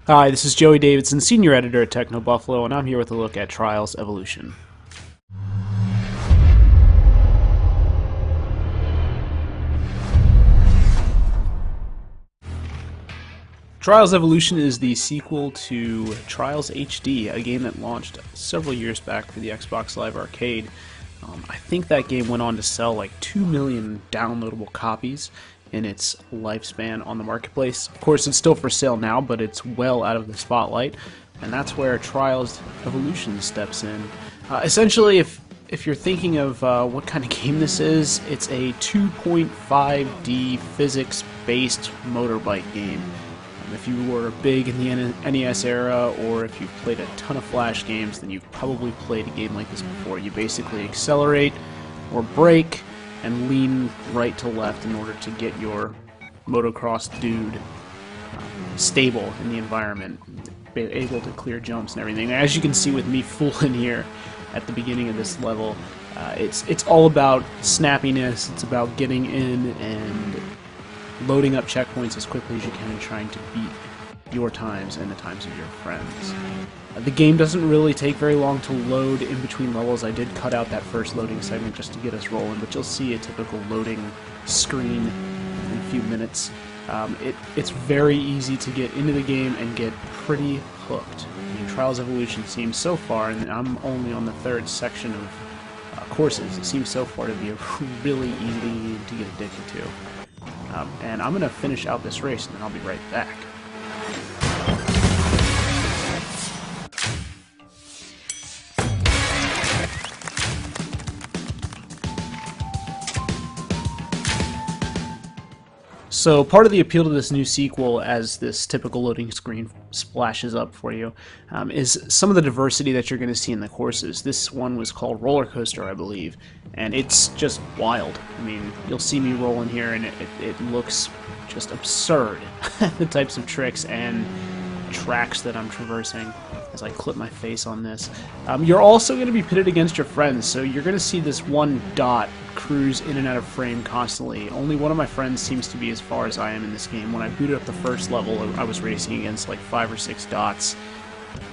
Hi, this is Joey Davidson, Senior Editor at Techno Buffalo, and I'm here with a look at Trials Evolution. Trials Evolution is the sequel to Trials HD, a game that launched several years back for the Xbox Live Arcade. I think that game went on to sell like 2 million downloadable copies in its lifespan on the marketplace. Of course, it's still for sale now, but it's well out of the spotlight, and that's where Trials Evolution steps in. Essentially, if you're thinking of what kind of game this is, it's a 2.5D physics-based motorbike game. If you were big in the NES era, or if you've played a ton of Flash games, then you've probably played a game like this before. You basically accelerate or brake and lean right to left in order to get your motocross dude stable in the environment, able to clear jumps and everything. As you can see with me fooling here at the beginning of this level, it's all about snappiness. It's about getting in and loading up checkpoints as quickly as you can and trying to beat your times and the times of your friends. The game doesn't really take very long to load in between levels. I did cut out that first loading segment just to get us rolling, but you'll see a typical loading screen in a few minutes. It's very easy to get into the game and get pretty hooked. I mean, Trials Evolution seems so far, and I'm only on the third section of courses, it seems so far to be a really easy game to get addicted to. And I'm going to finish out this race, and then I'll be right back. So part of the appeal to this new sequel, as this typical loading screen splashes up for you, is some of the diversity that you're going to see in the courses. This one was called Roller Coaster, I believe, and it's just wild. I mean, you'll see me rolling here, and it looks just absurd, the types of tricks and tracks that I'm traversing as I clip my face on this. You're also going to be pitted against your friends, so you're going to see this one dot cruise in and out of frame constantly. Only one of my friends seems to be as far as I am in this game. When I booted up the first level, I was racing against like 5 or 6 dots.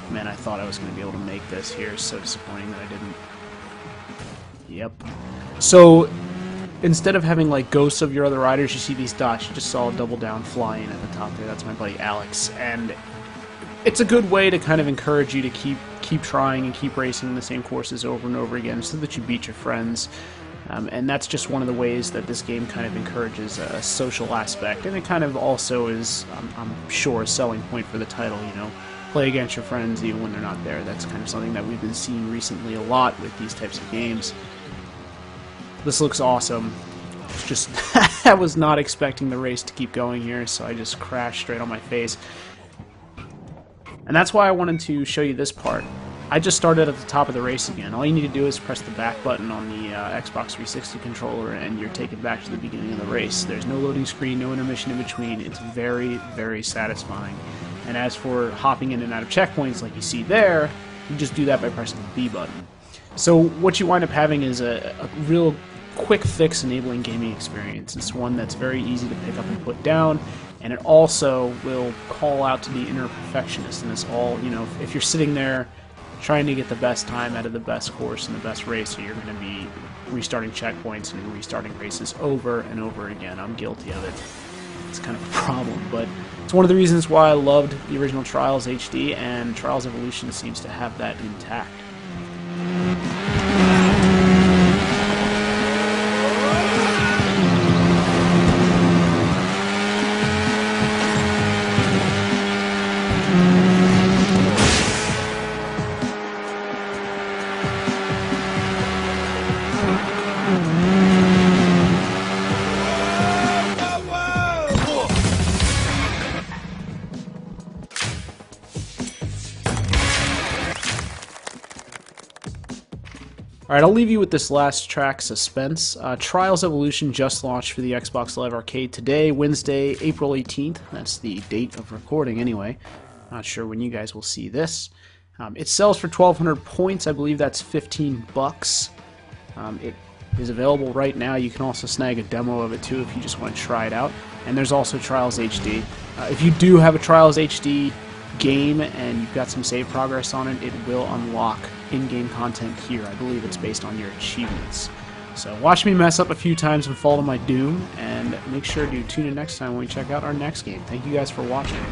Man, I thought I was going to be able to make this here. It's so disappointing that I didn't. Yep. So instead of having like ghosts of your other riders, you see these dots. You just saw a double down flying at the top there. That's my buddy Alex, and it's a good way to kind of encourage you to keep trying and keep racing the same courses over and over again so that you beat your friends. And that's just one of the ways that this game kind of encourages a social aspect, and it kind of also is, I'm sure, a selling point for the title. You know, play against your friends even when they're not there. That's kind of something that we've been seeing recently a lot with these types of games. This looks awesome. It's just I was not expecting the race to keep going here, so I just crashed straight on my face. And that's why I wanted to show you this part. I just started at the top of the race again. All you need to do is press the back button on the Xbox 360 controller and you're taken back to the beginning of the race. There's no loading screen, no intermission in between. It's very, very satisfying. And as for hopping in and out of checkpoints like you see there, you just do that by pressing the B button. So what you wind up having is a real quick fix enabling gaming experience. It's one that's very easy to pick up and put down, and it also will call out to the inner perfectionist. And it's all, you know, if you're sitting there trying to get the best time out of the best course and the best racer, you're going to be restarting checkpoints and restarting races over and over again. I'm guilty of it. It's kind of a problem, but it's one of the reasons why I loved the original Trials HD, and Trials Evolution seems to have that intact. Alright, I'll leave you with this last track, Suspense. Trials Evolution just launched for the Xbox Live Arcade today, Wednesday, April 18th. That's the date of recording anyway. Not sure when you guys will see this. It sells for 1,200 points. I believe that's 15 bucks. It is available right now. You can also snag a demo of it too if you just want to try it out. And there's also Trials HD. If you do have a Trials HD game and you've got some save progress on it, it will unlock in-game content here. I believe it's based on your achievements. So watch me mess up a few times and fall to my doom, and make sure to tune in next time when we check out our next game. Thank you guys for watching.